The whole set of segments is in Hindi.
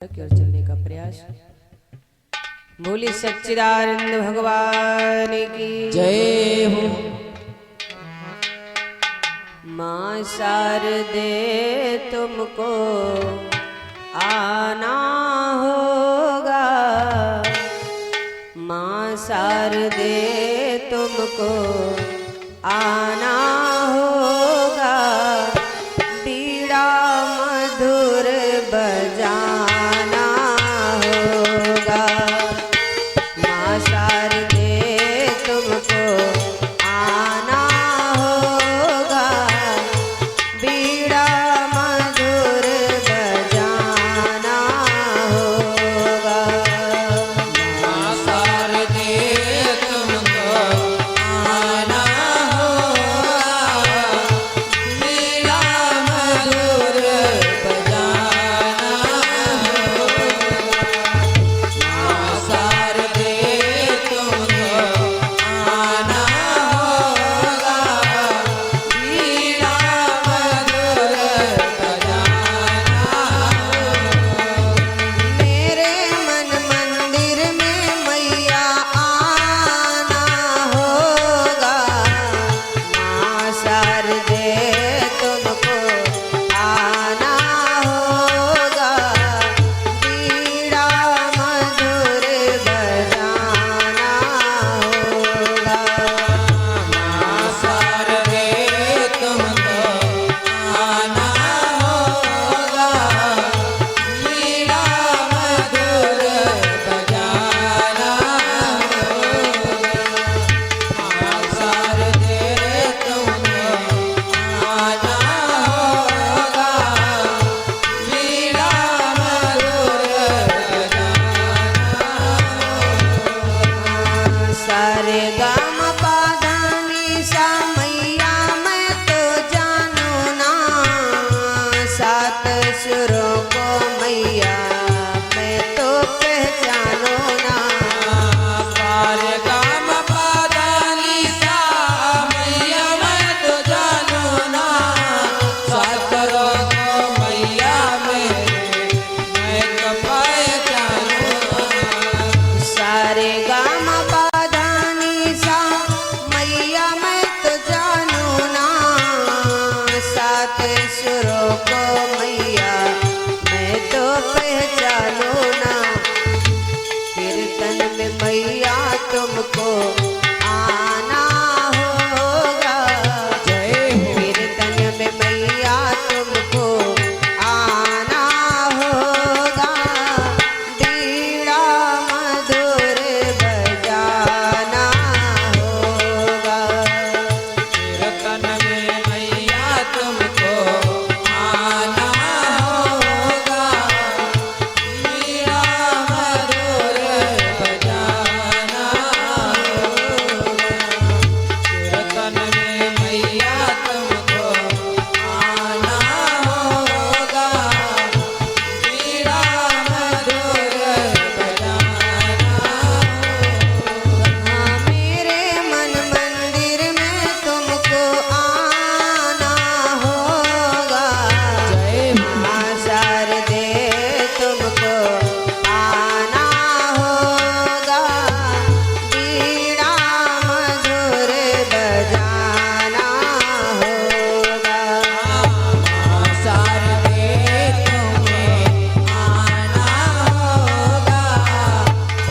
की ओर चलने का प्रयास। बोली सच्चिदानंद भगवान की जय हो। मां शारदे तुमको आना होगा, मां शारदे तुमको आना होगा, बीड़ा मधुर बजाना होगा। मां शारदे तुमको आना होगा, बीड़ा मधुर बजाना होगा। मां शारदे तुमको आना होगा, बीड़ा मधुर बजाना होगा। मां शारदे तुमको आना होगा, बीड़ा मधुर बजाना होगा। मेरे मन मंदिर में मैया आना होगा, मां शारदे तुमको आना होगा, बीड़ा मधुर बजाना होगा। मां शारदे तुमको आना होगा, बीड़ा मधुर बजाना होगा। मां शारदे तुमको आना होगा, बीड़ा मधुर बजाना होगा। सारे गाम पाधानी सा मैया मैं तो जानू ना, सात सुरों को मैया मैं तो पहचानू ना। सारे गाम पादानी सा मैया मैं तो जानू ना, सातरों को मैया मैं तो पहचानू ना। सारे गाम पाधानी सा मैया मैं तो जानू ना, सात सुरों को मैया मैं तो पहचानू ना। कीर्तन में मैया तुमको आना होगा, जय हो। कीर्तन में मैया तुमको आना होगा, बीड़ा मधुर बजाना होगा। कीर्तन में मैया तुमको आना होगा, बीड़ा मधुर बजाना होगा। कीर्तन में मैया तुमको आना होगा, बीड़ा मधुर बजाना होगा। मेरे मन मंदिर में तुमको आना होगा, जय हो। मां शारदे तुमको आना होगा, बीड़ा मधुर बजाना होगा। मां शारदे तुम्हें आना होगा,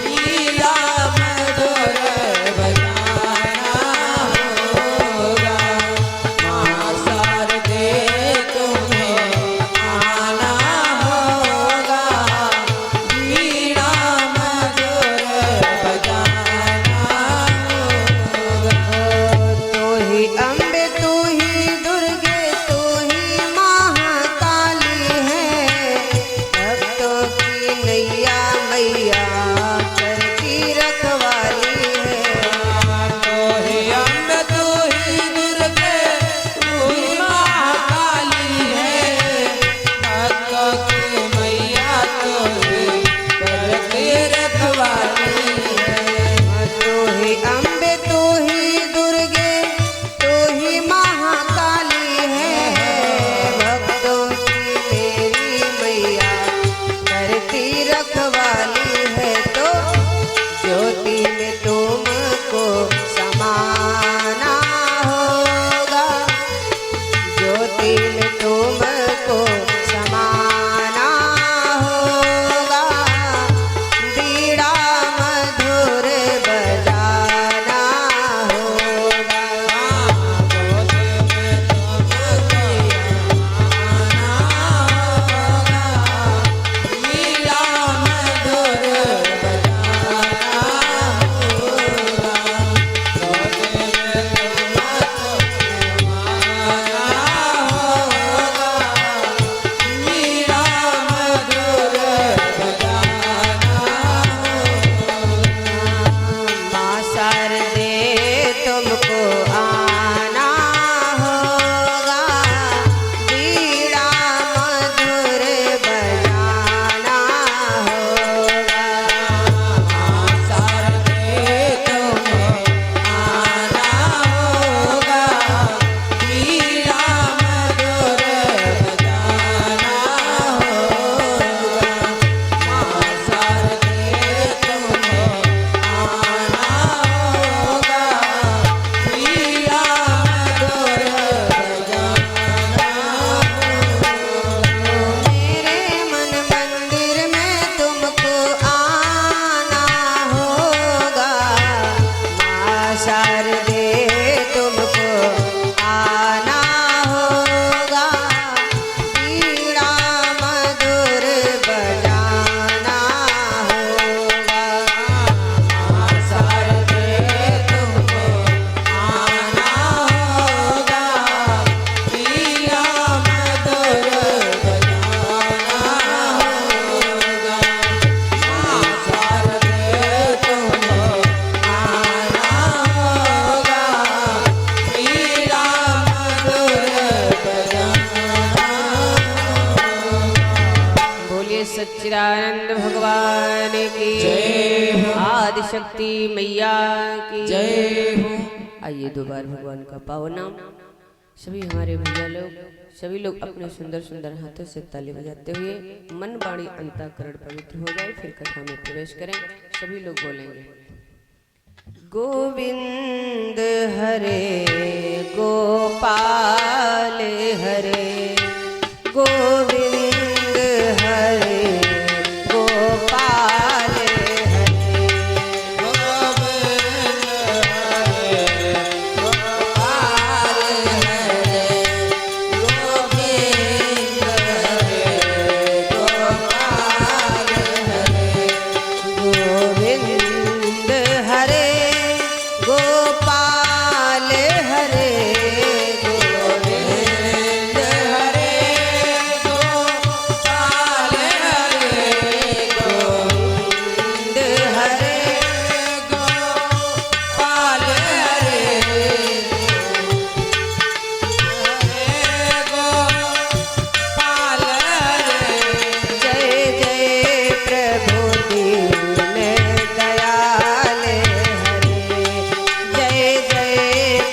बीड़ा मधुर बजाना होगा। मां शारदे तुम्हें आना होगा, बीड़ा मधुर बजाना होगा। तू ही अम्बे तू ही दुर्गे तू ही महाकाली है, भक्तों की नैया मैया करती रखवाली है। तो ही अम्बे तू ही दुर्गे तू ही महाकाली है, भक्तों की मैया तो ही करती रखवाली है। तू ही अम्बे तू ही दुर्गे तू ही महाकाली है, भक्तों की मेरी मैया करती रखवाली है तो ज्योति में तुमको समाना होगा, ज्योति में तुमको समाना होगा, बीड़ा मधुर बजाना होगा। माँ शारदे तुमको आना होगा, बीड़ा मधुर बजाना होगा। माँ शारदे तुमको आना होगा, बीड़ा मधुर बजाना होगा। माँ शारदे तुमको आना होगा, बीड़ा मधुर बजाना होगा। मेरे मन मंदिर में तुमको आना होगा, माँ शारदे तुमको आना होगा, बीड़ा मधुर बजाना होगा। माँ शारदे तुमको आना होगा, बीड़ा मधुर बजाना होगा। माँ शारदे तुमको आना होगा, बीड़ा मधुर बजाना होगा। बोलिए सच्चिदानंद भगवान की जय हो। आदि शक्ति मैया की जय हो। आइए दो बार भगवान का पावन नाम सभी हमारे भैया लोग, सभी लोग अपने सुंदर सुंदर हाथों से ताली बजाते हुए मन वाणी अंतःकरण पवित्र हो जाए, फिर कथा में प्रवेश करें। सभी लोग बोलेंगे गोविंद हरे गोपाल हरे, गोविंद हरे गोपाल हरे, गोविंद हरे गोपाल हरे, गोविंद हरे गोपाल हरे, गोविंद हरे गोपाल हरे, गोपाल हरे। जय जय प्रभु दीन दयाल हरे, जय जय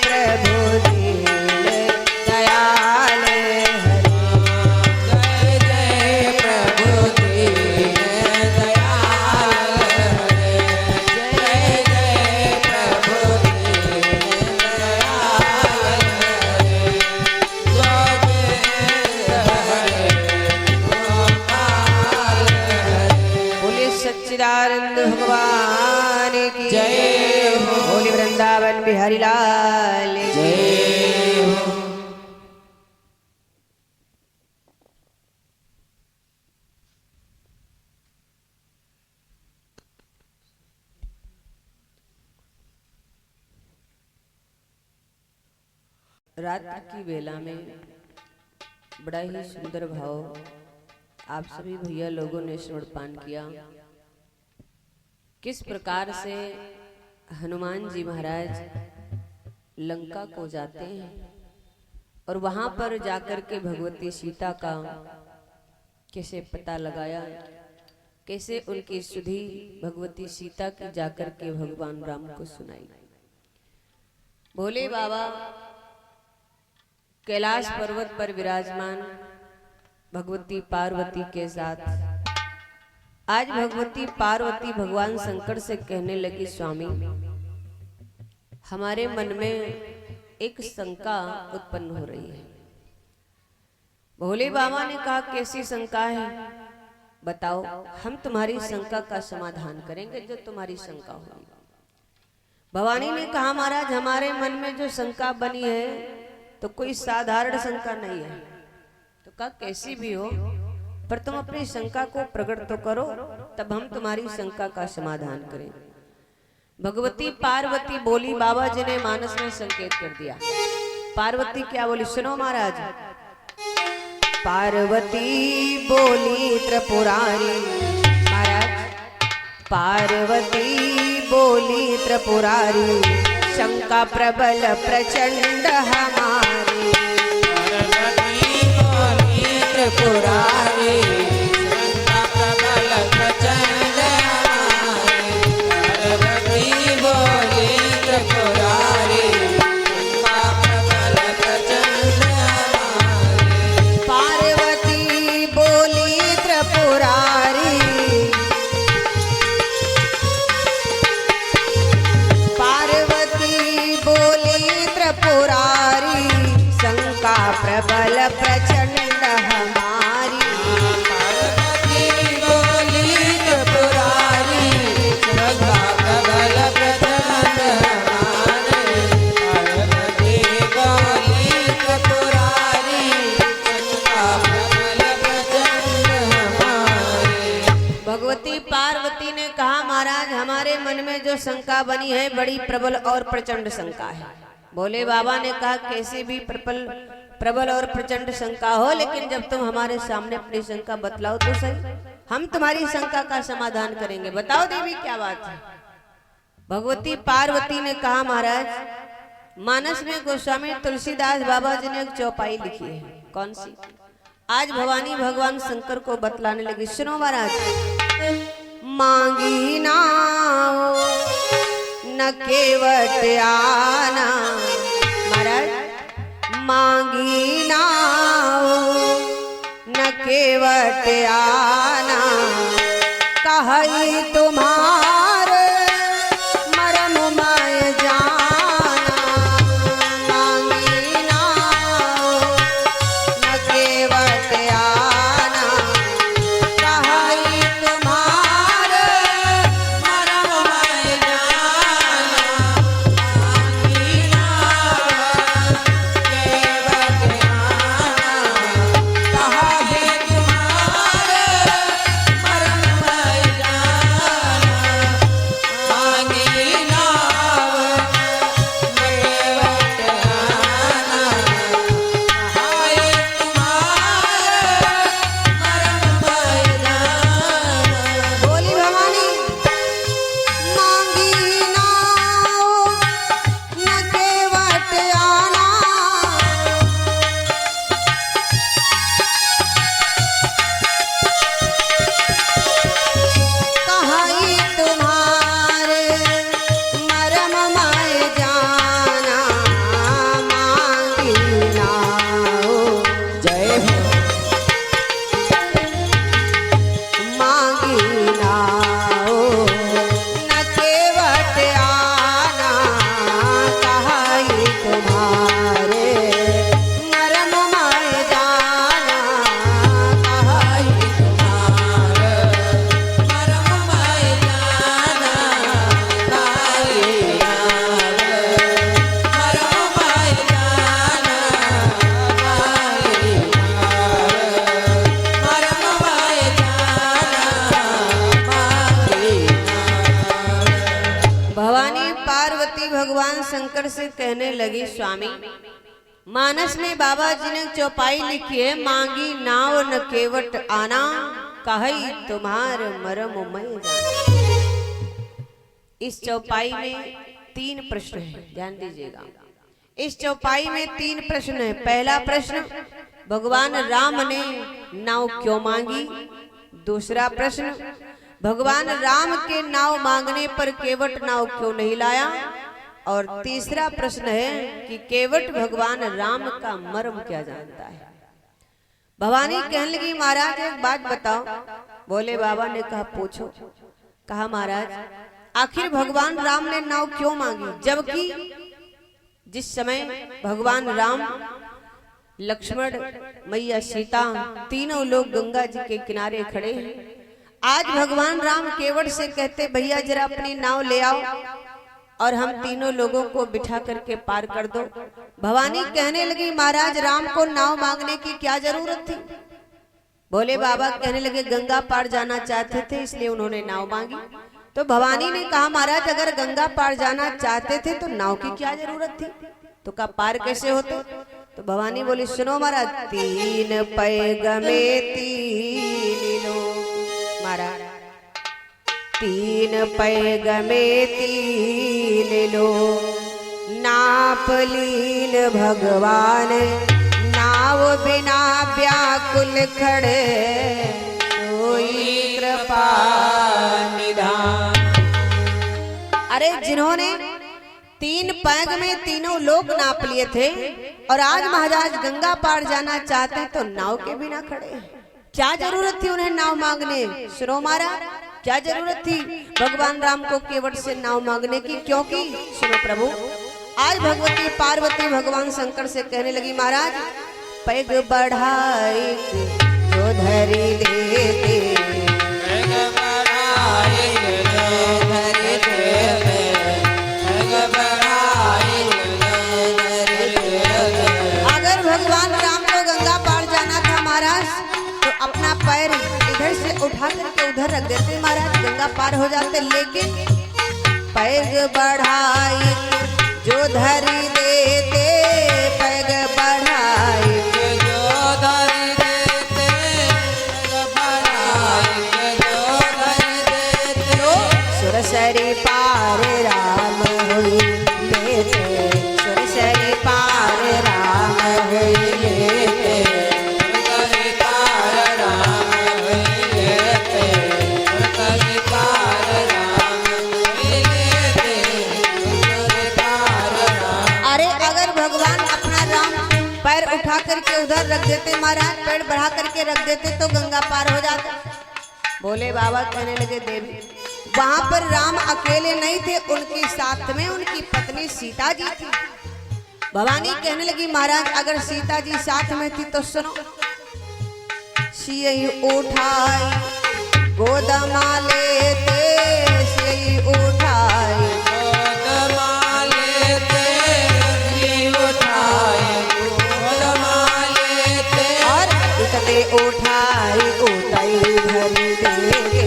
प्रभु दीन दयाल हरे, जय जय प्रभु दीन दयाल हरे, जय जय प्रभु दीन दयाल हरे, गोविंद हरे गोपाल हरे। बोलिए सच्चिदानंद भगवान की जय हो। बोलिए वृंदावन बिहारी लाल की जय हो। रात्रि की बेला में बड़ा ही सुंदर भाव आप सभी भैया लोगों ने श्रवणपान किया। किस प्रकार से हनुमान जी महाराज लंका को जाते हैं और वहां पर जाकर के भगवती सीता का कैसे पता लगाया, कैसे उनकी सुधि भगवती सीता की जाकर के भगवान राम को सुनाई। भोले बाबा कैलाश पर्वत पर विराजमान भगवती पार्वती के साथ आज भगवती पार्वती भगवान शंकर से कहने लगी, स्वामी हमारे मन में एक शंका उत्पन्न हो रही है। भोले बाबा ने कहा, कैसी शंका है बताओ, हम तुम्हारी शंका का समाधान करेंगे जो तुम्हारी शंका होगी। भवानी ने कहा, महाराज हमारे मन में जो शंका बनी है तो कोई साधारण शंका नहीं है। तो कहा कैसी भी हो पर तुम अपनी शंका को प्रकट तो करो, तब हम तुम्हारी शंका का समाधान करें। भगवती पार्वती बोली, बाबा जी ने मानस में संकेत कर दिया। पार्वती क्या बोली, सुनो महाराज। पार्वती बोली त्रिपुरारी, महाराज पार्वती बोली त्रिपुरारी, शंका प्रबल प्रचंड हमारी। पार्वती बोली त्रिपुरारी, शंका प्रबल प्रचंड हमारी। पार्वती बोली त्रिपुरारी, शंका प्रबल प्रचंड हमारी। पार्वती बोली त्रिपुरारी, पार्वती बोली त्रिपुरारी, शंका प्रबल प्रचंड हमारी। पार्वती बोली त्रिपुरारी, शंका प्रबल प्रचंड हमारी। पार्वती बोली त्रिपुरारी, शंका प्रबल प्रचंड हमारी। भगवती पार्वती ने कहा, महाराज हमारे मन में जो शंका बनी है बड़ी प्रबल और प्रचंड शंका है। भोले बाबा ने कहा, कैसी भी प्रबल और प्रचंड शंका हो, लेकिन जब तुम हमारे सामने अपनी शंका बतलाओ तो सही, हम तुम्हारी शंका का समाधान करेंगे। बताओ देवी क्या बात है। भगवती पार्वती ने कहा, महाराज मानस में गोस्वामी तुलसीदास बाबा जी ने एक चौपाई लिखी है। कौन सी? आज भवानी भगवान शंकर को बतलाने लगी। सुनो महाराज। मांगी नाव न केवट आना, महाराज मांगी नाव न केवट आना, कही तुम्हारे मरम मैं जाना। मांगी नाव न केवट आना, कही तुम्हारे मरम मैं जाना। मांगी नाव केवट आना, कही तुम्हारे मरम मैं जाना। मांगी नाव केवट आना, कही तुम्हारे मरम मैं जाना। बोली भवानी। मांगी नाव न केवट आना, कहीं तुम्हारे मरम मैं जाना। मांगी नाव, जय हो। मांगी नाव न केवट आना, कहीं तुम्हारे मरम मैं जाना। कहीं तुम्हारे मरम मैं जाना। कहीं मरम मैं जाना। कहीं मरम मैं जाना। भवानी पार्वती भगवान शंकर से कहने लगी, स्वामी मानस में बाबा जी ने चौपाई लिखी है, मांगी नाव न केवट आना, कही तुम्हार मरम मैं जाना। इस चौपाई में 3 प्रश्न हैं, ध्यान दीजिएगा। इस चौपाई में 3 प्रश्न है। पहला प्रश्न, भगवान राम ने नाव क्यों मांगी? दूसरा प्रश्न, भगवान राम के नाव मांगने पर केवट नाव क्यों नहीं लाया? और तीसरा प्रश्न है कि केवट भगवान राम का मर्म क्या जानता है। भवानी कहने लगी महाराज एक बात बताओ। बोले बाबा ने कहा पूछो। कहा महाराज आखिर भगवान राम ने नाव क्यों मांगी, जबकि जिस समय भगवान राम, लक्ष्मण, मैया सीता तीनों लोग गंगा जी के किनारे खड़े हैं। आज भगवान राम केवट से कहते भैया जरा अपनी नाव ले आओ और हम तीनों लोगों को बिठा करके पार कर दो। भवानी कहने लगी महाराज राम को नाव मांगने की क्या जरूरत थी। बोले बाबा कहने लगे गंगा पार जाना चाहते थे इसलिए उन्होंने नाव मांगी। तो भवानी ने कहा महाराज अगर गंगा पार जाना चाहते थे तो नाव की क्या जरूरत थी, तो का पार कैसे होते। तो भवानी बोली सुनो महाराज, तीन पैग में तीन लोग, महाराज तीन पैग में तीन लोग, नाप लीन भगवान नाव बिना व्याकुल खड़े, कोई कृपा निधान। अरे जिन्होंने तीन पैग में तीनों लोग नाप लिए थे और आज महाराज गंगा पार जाना चाहते हैं तो नाव के बिना खड़े, क्या जरूरत थी उन्हें नाव मांगने। सुनो महाराज क्या जरूरत थी भगवान राम को केवट से नाव मांगने की, क्योंकि सुनो प्रभु आज भगवती पार्वती भगवान शंकर से कहने लगी महाराज पैग बढ़ाई जो धरी देते, पैग बढ़ाई जो धरी देते, पैग बढ़ाई जो धरी देते। अगर भगवान राम को गंगा पार जाना था महाराज तो अपना पैर इधर से उठा करके उधर रख देते महाराज, गंगा पार हो जाते। लेकिन पैग बढ़ाई जो धरी देते, पैग बढ़ाई जो धरी देते, पैग बढ़ाई जो धरी देते। सुरसरी पार राम हुई लेते, सुरसरी पार राम हुई लेते, सुरसरी पार राम हुई लेते, सुरसरी पार राम हुई लेते, सुरसरी पार राम। अरे अगर भगवान अपना राम पैर उठा करके उधर रख देते महाराज, पैर बढ़ा करके रख देते तो गंगा पार हो जाता। बोले बाबा कहने लगे देवी वहां पर राम अकेले नहीं थे, उनके साथ में उनकी पत्नी सीता जी थी। भवानी कहने लगी महाराज अगर सीता जी साथ में थी तो सुनो, सियई उठाई गोदमा लेते, सियई उठाई गोदमा लेते, सियई उठाई गोदमा लेते, और उठते उठाई उतई धरी देंगे,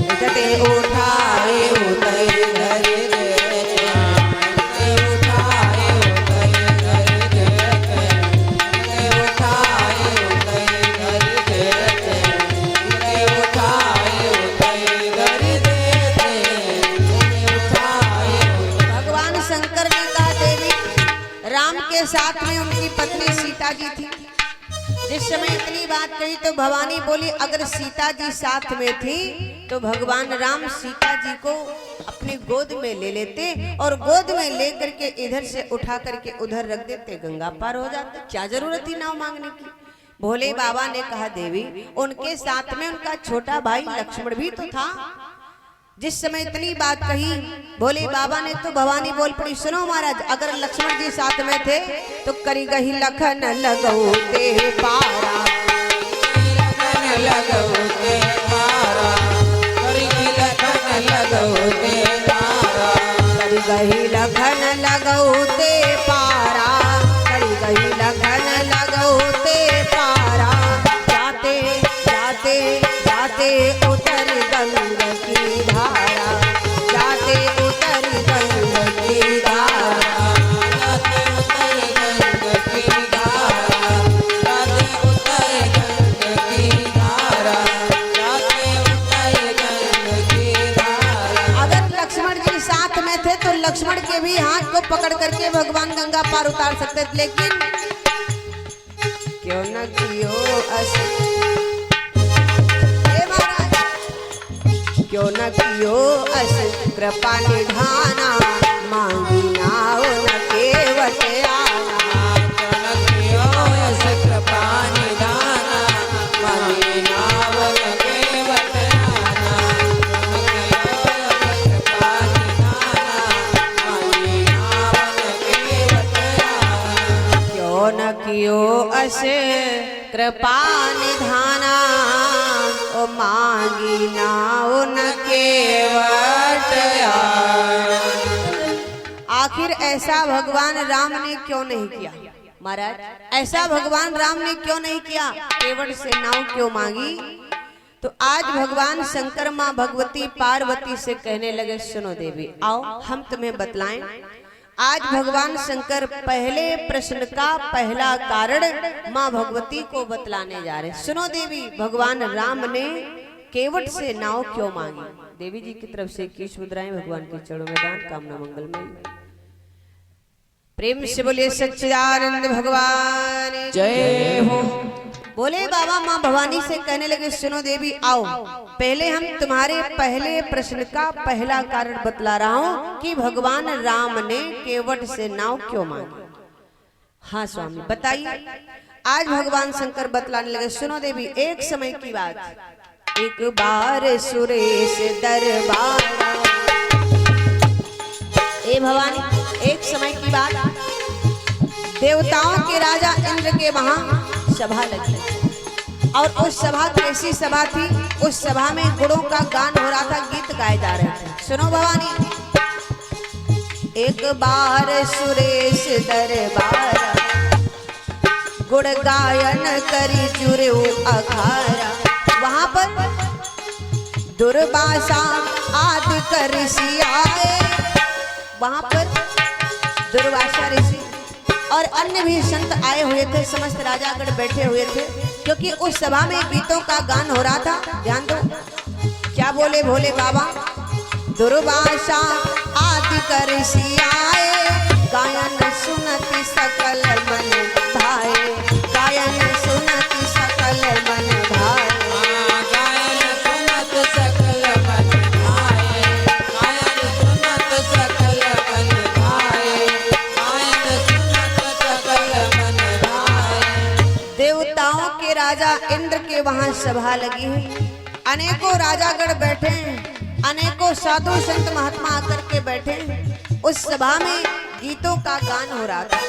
उठते उठाई उतई धरी देते, उठाई उतई धरी देते, उठाई उतई धरी देते, उठाई उतई धरी देते, उठाई। भगवान शंकर ने कहा देवी राम के साथ में उनकी पत्नी सीता जी थी। जिस समय इतनी बात कही तो भवानी बोली अगर सीता जी साथ में थी तो भगवान राम सीता जी को अपनी गोद में ले लेते और गोद में लेकर के इधर से उठा करके उधर रख देते, गंगा पार हो जाते। क्या जरूरत थी नाव मांगने की। भोले बाबा ने कहा देवी उनके साथ में उनका छोटा भाई लक्ष्मण भी तो था। जिस समय इतनी बात कही भोले बाबा ने तो भवानी बोल पड़ी सुनो महाराज अगर लक्ष्मण जी साथ में थे तो करी गही लखन लगौते पारा, लखन लगौते पारा, करी लखन लगौते पारा, करी गही लखन लगौते पारा, करी गही लखन लगौते पारा, जाते जाते जाते उतर गंग की धारा, जाते उतर गंग की धारा, जाते उतर गंग की धारा, जाते उतर गंग की धारा, जाते उतर गंग की धारा। अगर लक्ष्मण जी साथ में थे तो लक्ष्मण के भी हाथ को पकड़ करके भगवान गंगा पार उतार सकते थे, लेकिन क्यों न कियो क्यों न कियो अस कृपा निधाना, मांगी नाव न केवट आना, कृपा निधाना, कृपा निधाना ओ मांगी नाउ न केवट आखिर ऐसा भगवान राम ने क्यों नहीं किया? महाराज, ऐसा भगवान राम ने क्यों नहीं किया? केवट से नाव क्यों मांगी? तो आज भगवान शंकर माँ भगवती पार्वती से कहने लगे, सुनो देवी, आओ हम तुम्हें बतलाएं। आज भगवान शंकर पहले प्रश्न का पहला कारण माँ भगवती को बतलाने जा रहे। सुनो देवी, भगवान राम ने केवट से नाव क्यों मांगी? देवी जी की तरफ से 21 मुद्राएं भगवान के चरणों में दान, कामना मंगलमय। प्रेम से बोलिए सच्चिदानंद भगवान जय हो। बोले बाबा माँ भवानी से कहने लगे, सुनो देवी, आओ पहले हम तुम्हारे पहले प्रश्न का पहला कारण बतला रहा हूँ कि भगवान राम ने केवट से नाव क्यों मांगी। हाँ स्वामी बताइए। आज भगवान शंकर बतलाने लगे, सुनो देवी, एक समय की बात, एक बार सुरेश दरबार। ए भवानी, एक समय की बात, देवताओं के राजा इंद्र के वहां सभा लगी और उस सभा कैसी सभा थी? उस सभा में गुणों का गान हो रहा था, गीत गाए जा रहे थे। सुनो भवानी, एक बार सुरेश दरबार गुण गायन करी जुरे अखारा। वहां पर दुर्वासा आदि कर ऋषि आए। वहां पर दुर्वासा ऋषि और अन्य भी संत आए हुए थे, समस्त राजागण बैठे हुए थे, क्योंकि उस सभा में गीतों का गान हो रहा था। ध्यान दो क्या बोले भोले बाबा, दुर्वासा आदि कर ऋषि आए, गायन सुनति सकल मन भाए, गायन सुनति सकल मन भाए। गायन सुनत सकल मन भाए, गायन सुनत सकल मन भाए, गायन सुनत सकल मन भाए। देवताओं के राजा इंद्र के वहां सभा लगी है, अनेकों राजागण बैठे हैं, अनेकों साधु संत महात्मा आकर के बैठे हैं। उस सभा में गीतों का गान हो रहा था।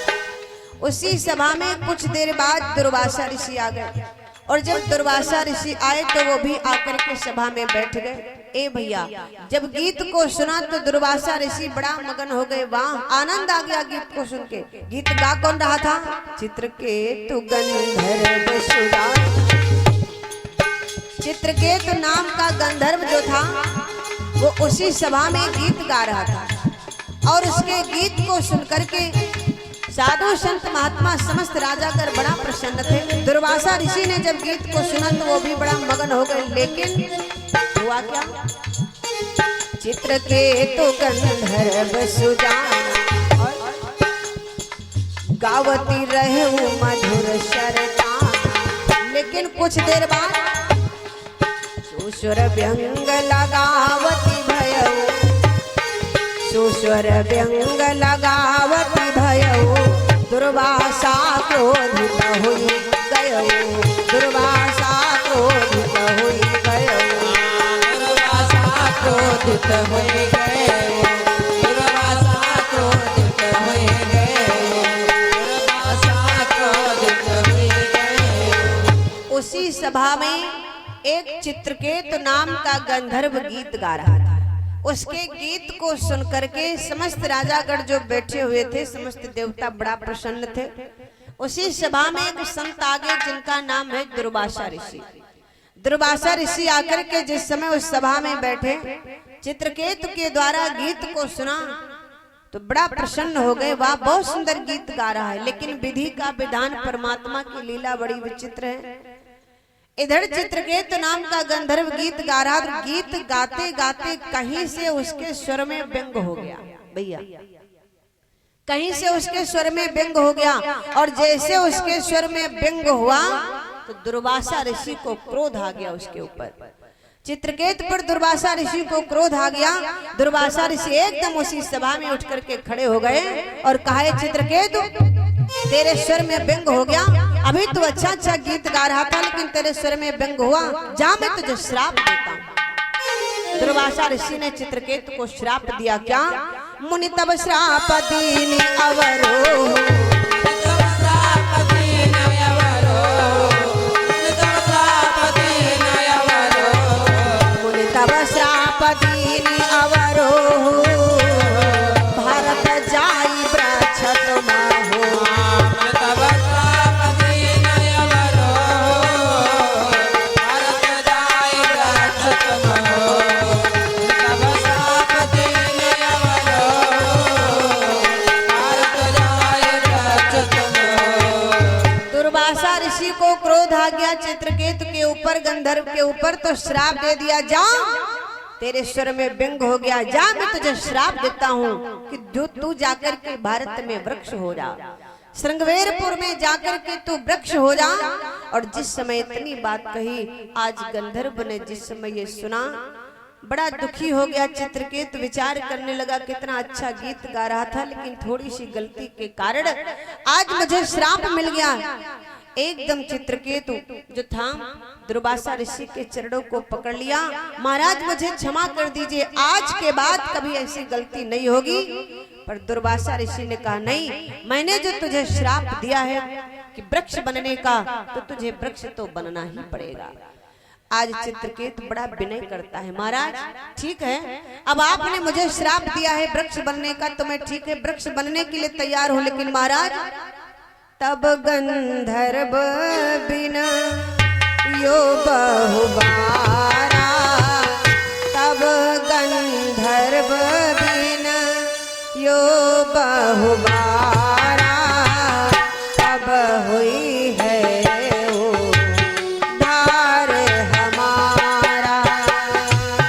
उसी सभा में कुछ देर बाद दुर्वासा ऋषि आ गए और जब दुर्वासा ऋषि आए तो वो भी आकर के सभा में बैठ गए। ए भैया, जब गीत को सुना तो दुर्वासा ऋषि बड़ा मगन हो गए, वाह आनंद आ गया गीत को सुन के। गीत गा कौन रहा था? चित्रकेतु गंधर्व सुरा। चित्रकेतु नाम का गंधर्व जो था वो उसी सभा में गीत गा रहा था और उसके गीत को सुनकर के साधु संत महात्मा समस्त राजागण बड़ा प्रसन्न थे। दुर्वासा ऋषि ने जब गीत को सुना तो वो भी बड़ा मगन हो गए, लेकिन हुआ क्या? चित्रकेतु गंधर्व सुजान गावती रहे मधुर शरतान। लेकिन कुछ देर बाद सुस्वर व्यंग लगावती भयऊ, सुस्वर व्यंग लगावती भयऊ, दुर्वासा क्रोधित हुई गयऊ, दुर्वासा क्रोधित हुई गयऊ, दुर्वासा क्रोधित हुई गयऊ, दुर्वासा क्रोधित हुई गयऊ, दुर्वासा क्रोधित हुई गयऊ। उसी सभा में एक चित्रकेतु नाम का गंधर्व गीत गा रहा था। उसके गीत को सुनकर के समस्त राजागण जो बैठे हुए थे, समस्त देवता बड़ा प्रसन्न थे। उसी सभा में एक संत आ गए जिनका नाम है दुर्वासा ऋषि। दुर्वासा ऋषि आकर के जिस समय उस सभा में बैठे, चित्रकेतु के द्वारा गीत को सुना तो बड़ा प्रसन्न हो गए, वाह बहुत सुंदर गीत गा रहा है। लेकिन विधि का विधान, परमात्मा की लीला बड़ी विचित्र है। इधर चित्रकेतु नाम का गंधर्व गीत गा रहा, तो गीत गाते गाते कहीं से उसके स्वर में व्यंग हो गया। भैया, कहीं से उसके स्वर में व्यंग हो गया और जैसे उसके स्वर में व्यंग हुआ तो दुर्वासा ऋषि को क्रोध आ गया उसके ऊपर। चित्रकेतु पर दुर्वासा ऋषि को क्रोध आ गया। दुर्वासा ऋषि एकदम उसी सभा में उठ करके खड़े हो गए और कहा, चित्रकेतु तेरे स्वर में व्यंग हो गया, अभी तू अच्छा अच्छा गीत गा रहा था लेकिन तेरे स्वर में व्यंग हुआ, जा मैं तुझे श्राप देता हूँ। दुर्वासा ऋषि ने चित्रकेतु को श्राप दिया। क्या? मुनि तब श्राप दीनी अवरो, तब श्राप दीन अवरो भारत जाई वृक्ष तुमहो तब श्राप दीन अवरो भारत जाई वृक्ष तुमहो तब श्राप दीन अवरो भारत जाई वृक्ष तुमहो। दुर्वासा ऋषि को क्रोध आ गया चित्रकेतु के ऊपर, गंधर्व के ऊपर, तो श्राप दे दिया, जा तेरे स्वर में व्यंग हो गया, जा मैं तुझे श्राप देता हूँ कि जो तू जाकर के भारत में वृक्ष हो जा, श्रृंगवेरपुर में जाकर के तू वृक्ष हो जा। और जिस समय इतनी बात कही, आज गंधर्व ने जिस समय ये सुना, बड़ा दुखी हो गया चित्रकेतु। विचार करने लगा, कितना अच्छा गीत गा रहा था, लेकिन थोड़ी सी गलती के कारण आज मुझे श्राप मिल गया। एकदम चित्रकेतु जो था, दुर्वासा ऋषि के चरणों को पकड़ लिया, महाराज मुझे क्षमा कर दीजिए, आज के बाद कभी ऐसी गलती नहीं होगी। पर दुर्वासा ऋषि ने कहा, नहीं, मैंने जो तुझे श्राप दिया है कि वृक्ष बनने का, तो तुझे वृक्ष तो बनना ही पड़ेगा। आज चित्रकेतु बड़ा विनय करता है, महाराज ठीक है, अब आपने मुझे श्राप दिया है वृक्ष बनने का, तो मैं ठीक है वृक्ष बनने के लिए तैयार हूं, लेकिन महाराज तब गंधर्व बिना यो बहुबारा, तब गंधर्व बिना यो बहुबारा, तब हुई है वो धार हमारा।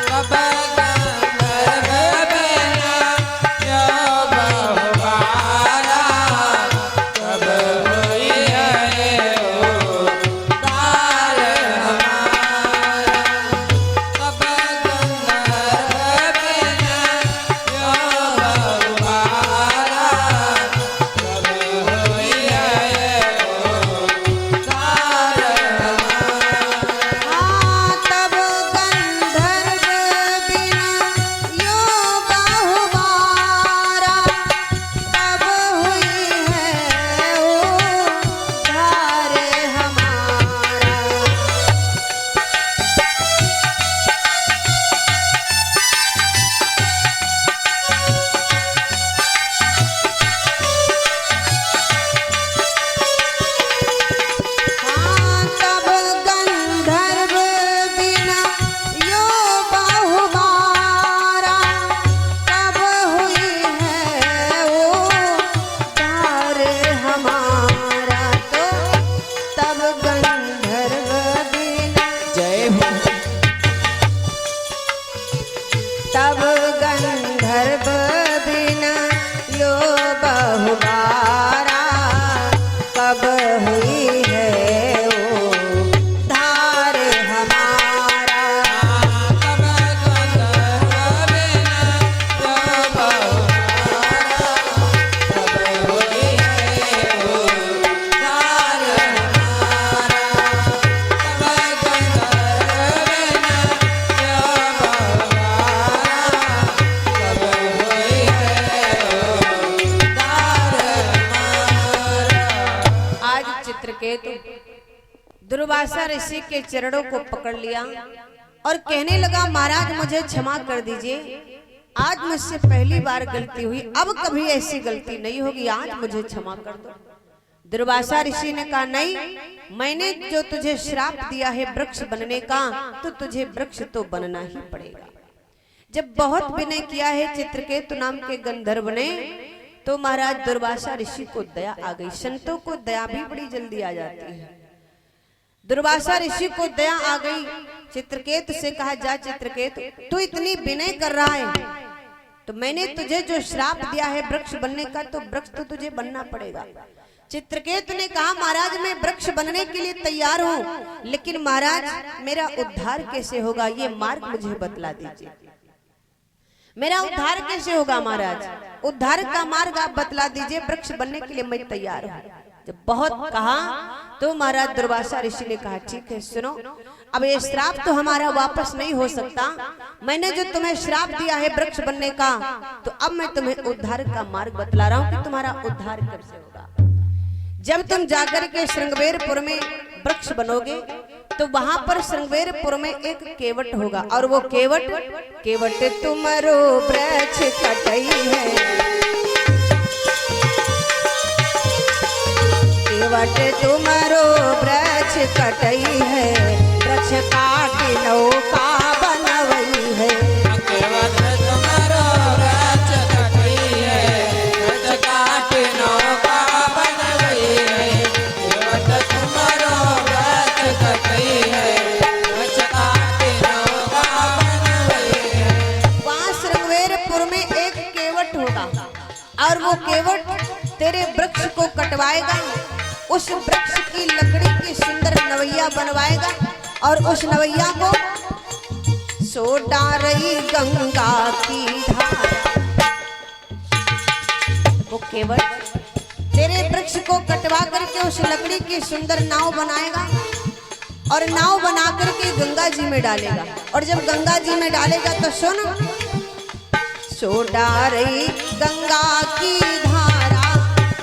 तब गंधर्व बिना यो बहुबारा, तब हुई है वो धार हमारा। तब गंधर्व बिना यो बहुबारा, तब हुई है वो धार हमारा। हाँ, तब गंधर्व बिना यो बहुबारा, तब हुई है वो धार हमारा। हाँ, तब गंधर्व बिना यो बहुबारा, तब हुई है वो धार हमारा। तो तब गंधर्व बिना, जय हो। तब गंधर्व बिना यो बहुबारा, कब हुई है वो धार हमारा। तब गंधर्व बिना यो बहुबारा, तब हुई है वो धार हमारा। तब गंधर्व बिना यो बहुबारा, तब हुई है वो धार हमारा। आज चित्रकेतु दुर्वासा ऋषि के चरणों को पकड़ लिया और कहने लगा, महाराज मुझे क्षमा कर दीजिए, आज मुझसे पहली बार गलती हुई, अब कभी ऐसी गलती नहीं होगी, आज मुझे क्षमा कर दो। दुर्वासा ऋषि ने कहा, नहीं, मैंने जो तुझे श्राप दिया है वृक्ष बनने का, तो तुझे वृक्ष तो बनना ही पड़ेगा। जब बहुत विनय किया है चित्रकेतु नाम के गंधर्व ने, तो महाराज दुर्वासा ऋषि को दया आ गई। संतों को दया भी बड़ी जल्दी आ जाती है। दुर्वासा ऋषि को दया आ गई, चित्रकेतु से कहा, जा चित्रकेतु, तू इतनी विनय कर रहा है, तो मैंने तुझे जो श्राप दिया है वृक्ष बनने का, तो वृक्ष तो तुझे बनना पड़ेगा। चित्रकेतु ने कहा, महाराज मैं वृक्ष बनने के लिए तैयार हूँ, लेकिन महाराज मेरा उद्धार कैसे होगा, ये मार्ग मुझे बतला दीजिए। मेरा उद्धार कैसे होगा महाराज, उद्धार का मार्ग आप बतला दीजिए, वृक्ष बनने के लिए मैं तैयार हूँ। जब बहुत कहा तो महाराज दुर्वासा ऋषि ने कहा, ठीक है सुनो, अब ये श्राप तो हमारा वापस नहीं हो सकता, मैंने जो तुम्हें श्राप दिया है वृक्ष बनने का, तो अब मैं तुम्हें उद्धार का मार्ग बतला रहा हूँ कि तुम्हारा उद्धार कब से होगा। जब तुम जाकर के श्रृंगवेरपुर में वृक्ष बनोगे, तो वहां पर श्रृंगेरपुर में एक केवट होगा और वो केवट तुम्हारो वृक्ष कटई है, केवट तुम्हारो वृक्ष कटई है, वृक्ष काट नौका बनवई है। केवट तुम्हारो वृक्ष कटई है, वृक्ष काट नौका बनवई है। केवट तुम्हारो वृक्ष कटई है, वृक्ष काट नौका बनवई है। वहां श्रृंगेरपुर में एक केवट होगा और वो केवट तेरे वृक्ष को कटवाएगा, उस वृक्ष की लकड़ी की सुंदर नवैया बनवाएगा और उस नवैया को सोडा रही गंगा की धारा। वो केवट तेरे वृक्ष को कटवा करके उस लकड़ी की सुंदर नाव बनाएगा और नाव बना करके गंगा जी में डालेगा। और जब गंगा जी में डालेगा तो सुन, सोडा रही गंगा की धारा,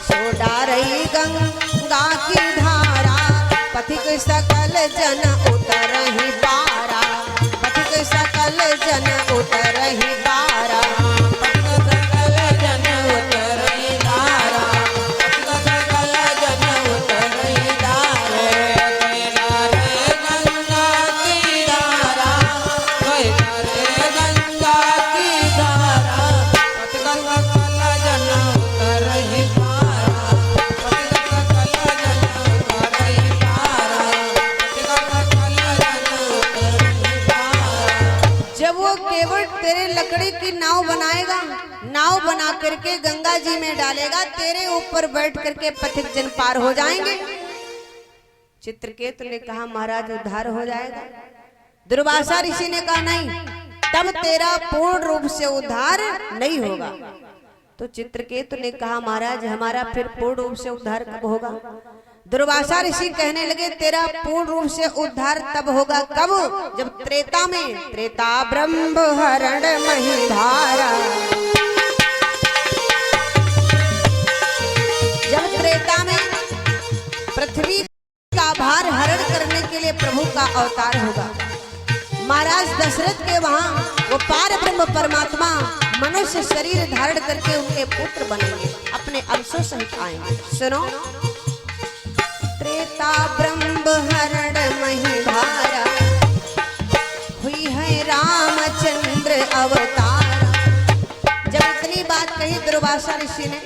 सोडा रही गंगा की धारा, पथिक सकल जन उतरहि पारा, पथिक सकल जन उतरहि पारा। पथिक सकल जन उतरहि धारा, पथिक सकल जन उतरहि धारा। कोयला रे गंगा की धारा, कोयला रे गंगा की धारा, पथिक सकल जन उतरहि पारा, पथिक सकल जन उतरहि पारा, पथिक सकल जन उतरहि पारा। जब वो केवट तेरे लकड़ी की नाव बनाएगा, नाव बना करके गंगा जी में डालेगा, तेरे ऊपर बैठ करके पथिक जन पार हो जाएंगे। चित्रकेतु ने कहा महाराज उद्धार हो जाएगा। दुर्वासा ऋषि ने कहा नहीं, तब तेरा पूर्ण रूप से उद्धार नहीं होगा। तो चित्रकेतु ने कहा महाराज हमारा फिर पूर्ण रूप से उद्धार कब होगा? दुर्वासा ऋषि कहने लगे तेरा पूर्ण रूप से उद्धार तब होगा, कब? जब त्रेता में, त्रेता ब्रह्म हरण महिधारा, जब त्रेता में पृथ्वी का भार हरण करने के लिए प्रभु का अवतार होगा। महाराज दशरथ के वहां वो पार ब्रह्म परमात्मा मनुष्य शरीर धारण करके उनके पुत्र बनेंगे, अपने अंशों सहित आएंगे। सुनो, त्रेता ब्रह्म हरण महिधारा, हुई है रामचंद्र अवतार। जब इतनी बात कही दुर्वासा ऋषि ने,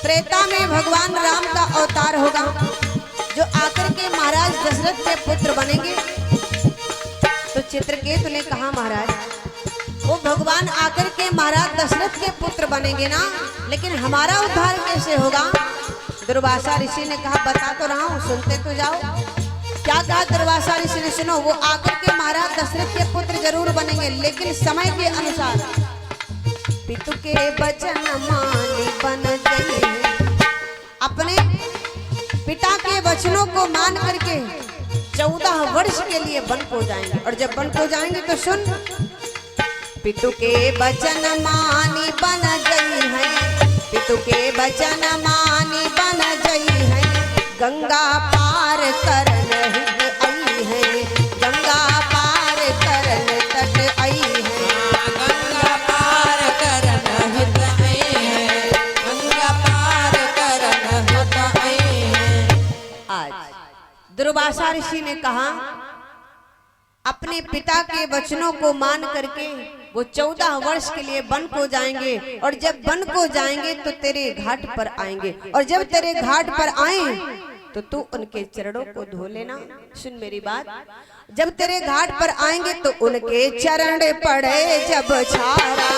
त्रेता में भगवान राम का अवतार होगा जो आकर के महाराज दशरथ के पुत्र बनेंगे। तो चित्रकेतु ने कहा महाराज वो भगवान आकर के महाराज दशरथ के पुत्र बनेंगे ना, लेकिन हमारा उद्धार कैसे होगा? दुर्वासा ऋषि ने कहा बता तो रहा हूँ, सुनते तो जाओ। क्या कहा दुर्वासा ऋषि ने? सुनो, वो आकर के महाराज दशरथ के पुत्र जरूर बनेंगे, लेकिन समय के अनुसार। पितु के वचन मानी बन गई, अपने पिता के वचनों को मान करके 14 वर्ष के लिए वन को जाएंगे। और जब वन को जाएंगे तो सुन, पितु के वचन मानी बन गई है, पितु के वचन मानी बन गई है, गंगा पार करन हित आई है, गंगा पार करन तट आई है, गंगा पार करन हित आई है, गंगा पार करन हित आई है। आज दुर्वासा ऋषि ने कहा अपने पिता के वचनों को मान करके वो 14 वर्ष के लिए वन को जाएंगे। और जब वन को जाएंगे तो तेरे घाट पर आएंगे, और जब तेरे घाट पर आए तो तू उनके चरणों को धो लेना। सुन मेरी बात, जब तेरे घाट पर आएंगे तो उनके चरण पड़े जब छारा,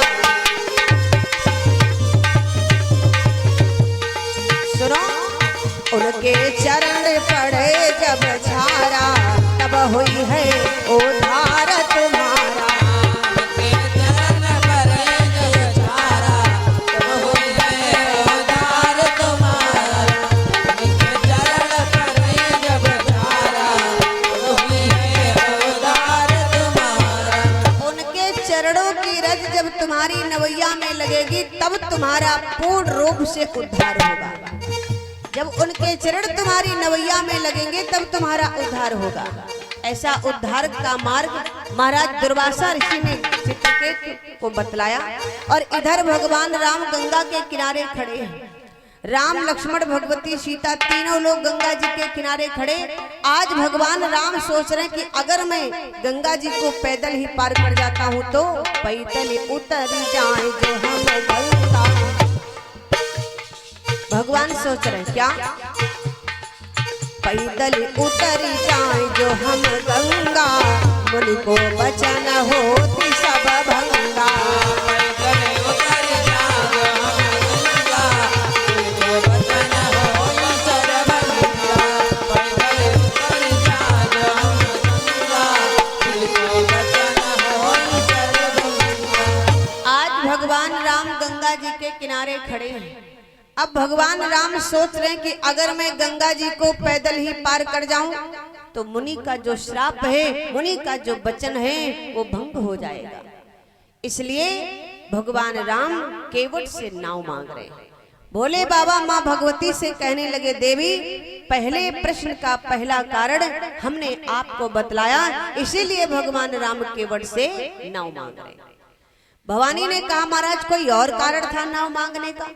सुनो, उनके चरण पड़े जब छारा, तब हुई है उद्धार तुम्हारा। उनके चरण पड़े जब छारा, तब हुई है उद्धार तुम्हारा। उनके चरण पड़े जब छारा, तब हुई है उद्धार तुम्हारा। उनके चरणों की रज जब तुम्हारी नवैया में लगेगी तब तुम्हारा पूर्ण रूप से उद्धार होगा। जब उनके चरण तुम्हारी नवैया में लगेंगे तब तुम्हारा उद्धार होगा। ऐसा उद्धार का मार्ग महाराज दुर्वासा ऋषि ने चित्रकेतु को बतलाया। और इधर भगवान राम गंगा के किनारे खड़े हैं। राम लक्ष्मण भगवती सीता तीनों लोग गंगा जी के किनारे खड़े। आज भगवान राम सोच रहे हैं कि अगर मैं गंगा जी को पैदल ही पार कर जाता हूँ तो पैदल उतर जाए जो हम गंगा। भगवान सोच रहे हैं क्या, पैदल उतर जाए जो हम गंगा, मुनि को बचन होती सब भंगा। भगवान राम गंगा जी के किनारे खड़े हैं। अब भगवान राम सोच रहे हैं कि अगर मैं गंगा जी को पैदल ही पार कर जाऊं तो मुनि का जो श्राप है, मुनि का जो वचन है वो भंग हो जाएगा। इसलिए भगवान राम केवट से नाव मांग रहे हैं। भोले बाबा माँ भगवती से कहने लगे, देवी पहले प्रश्न का पहला कारण हमने आपको बतलाया, इसीलिए भगवान राम केवट से नाव मांग रहे हैं। भवानी ने कहा, महाराज कोई और कारण था नाव मांगने का?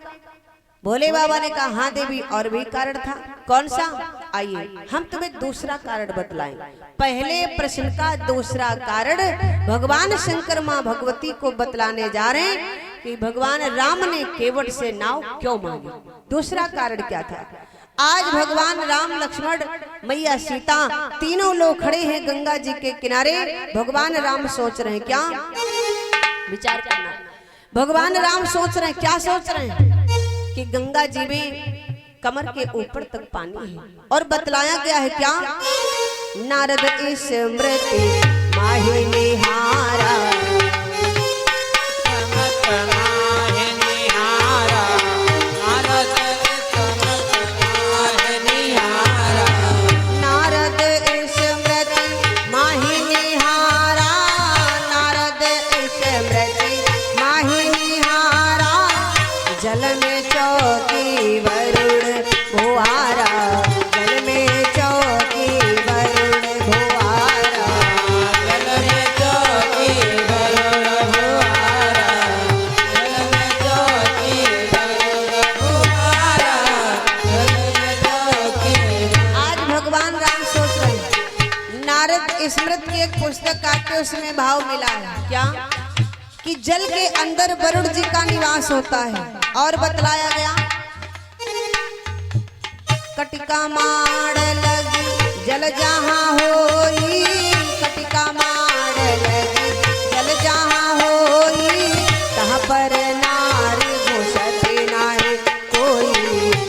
भोले बाबा ने कहा, हाँ देवी और भी कारण था। कौन सा? आइए हम तुम्हें दूसरा कारण बतलाएं। पहले प्रश्न का दूसरा कारण भगवान शंकर माँ भगवती को बतलाने जा रहे हैं कि भगवान राम ने केवट से नाव क्यों मांगी। दूसरा कारण क्या था? आज भगवान राम लक्ष्मण मैया सीता तीनों लोग खड़े हैं गंगा जी के किनारे। भगवान राम सोच रहे हैं क्या, विचार करना। भगवान राम सोच रहे हैं क्या, सोच रहे हैं कि गंगा जी में कमर के ऊपर तक पानी है। और बतलाया गया है क्या, नारद स्मृति माहि निहारा, स्मृत की एक पुस्तक आके उसमें भाव मिला है क्या, कि जल के अंदर वरुण जी का निवास होता है। और बतलाया गया, कटिका माड़ लगी जल जहाँ होई, कटिका माड़ लगी जल जहाँ होई, तहाँ पर नारी घुसती नाई कोई,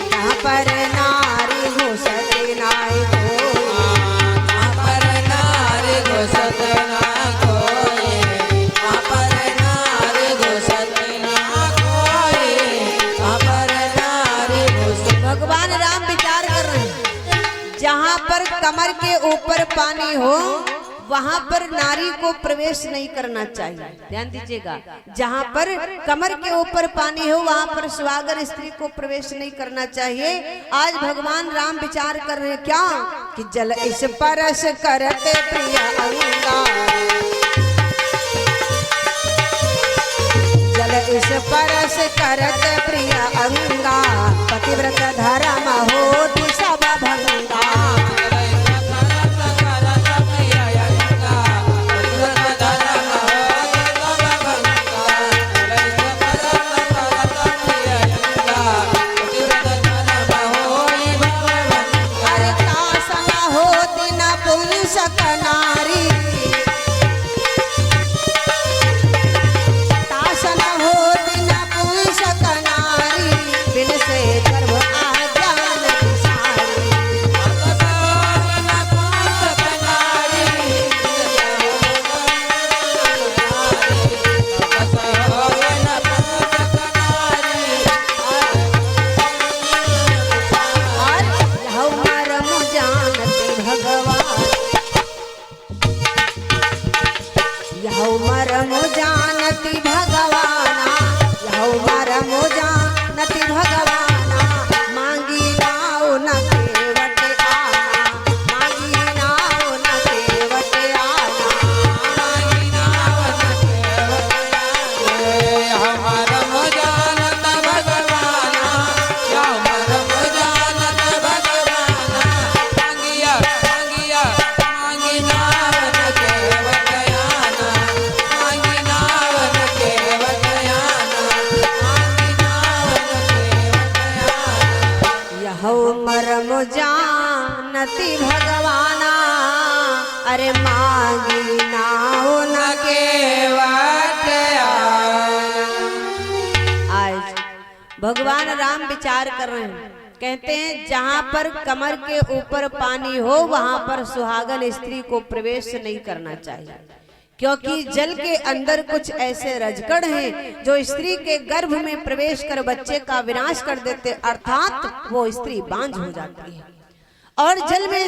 तहाँ पर नारी घुसती नाई कोई, कमर के ऊपर पानी हो वहां पर नारी को प्रवेश नहीं करना चाहिए। ध्यान दीजिएगा, जहां पर कमर के ऊपर पानी हो वहां पर सुहागन स्त्री को प्रवेश नहीं करना चाहिए। आज भगवान राम विचार कर रहे हैं क्या, कि जल इस परस करते प्रिय अंगा, जल इस परस करते प्रिय अंगा, पतिव्रत धर्म होती सब भंगा। भगवान राम विचार कर रहे हैं, कहते हैं जहां पर कमर के ऊपर पानी हो वहां पर सुहागन स्त्री को प्रवेश नहीं करना चाहिए, क्योंकि जल के अंदर कुछ ऐसे रजकण हैं जो स्त्री के गर्भ में प्रवेश कर बच्चे का विनाश कर देते, अर्थात वो स्त्री बांझ हो जाती है। और जल में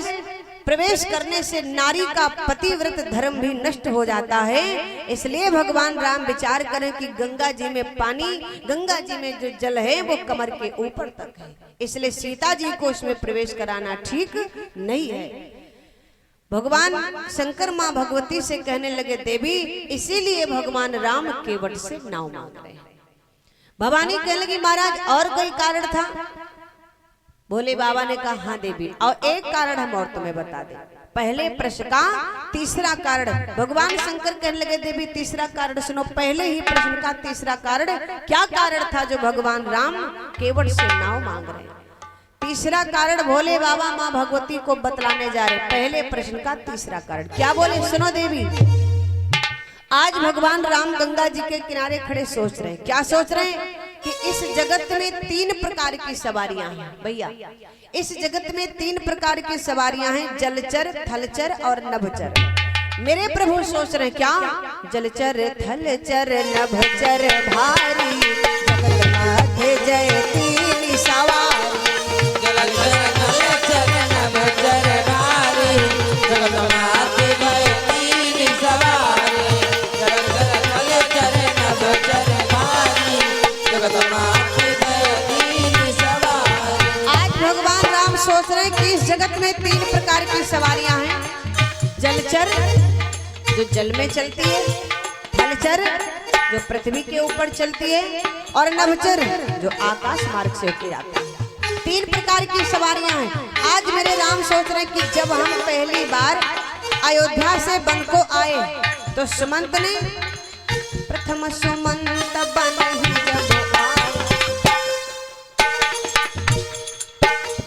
प्रवेश करने से नारी का पतिव्रत धर्म भी नष्ट हो जाता है। इसलिए भगवान राम विचार करें कि गंगा जी में पानी, गंगा जी में जो जल है वो कमर के ऊपर तक है, इसलिए सीता जी को उसमें प्रवेश कराना ठीक नहीं है। भगवान शंकर माँ भगवती से कहने लगे, देवी इसीलिए भगवान राम केवट से नाव मांग रहे हैं। भवानी कहने लगी, महाराज और कोई कारण था? भोले बाबा ने कहा, हाँ देवी, और एक कारण हम और तुम्हें बता दें। पहले प्रश्न का तीसरा कारण भगवान शंकर कहने लगे, देवी तीसरा कारण सुनो। पहले ही प्रश्न का तीसरा कारण, क्या कारण था जो भगवान राम केवट से नाव मांग रहे हैं? तीसरा कारण भोले बाबा माँ भगवती को बतलाने जा रहे। पहले प्रश्न का तीसरा कारण क्या बोले, सुनो देवी। आज भगवान राम गंगा जी के किनारे खड़े सोच रहे हैं, क्या सोच रहे हैं कि इस जगत में 3 प्रकार की सवारियां हैं। भैया इस जगत में 3 प्रकार की सवारियां हैं, जलचर, थलचर और नभचर। मेरे प्रभु सोच रहे हैं क्या, जलचर थलचर नभचर भारी जगत माथे जय 3 सवारी। सोच रहे हैं कि इस जगत में 3 प्रकार की सवारियां हैं, जलचर जो जल में चलती है, थलचर जो पृथ्वी के ऊपर चलती है, और नभचर जो आकाश मार्ग से होकर जाती है। 3 प्रकार की सवारियां हैं। आज मेरे राम सोच रहे हैं कि जब हम पहली बार अयोध्या से वन को आए तो सुमंत ने प्रथम सुमंत बन ही जब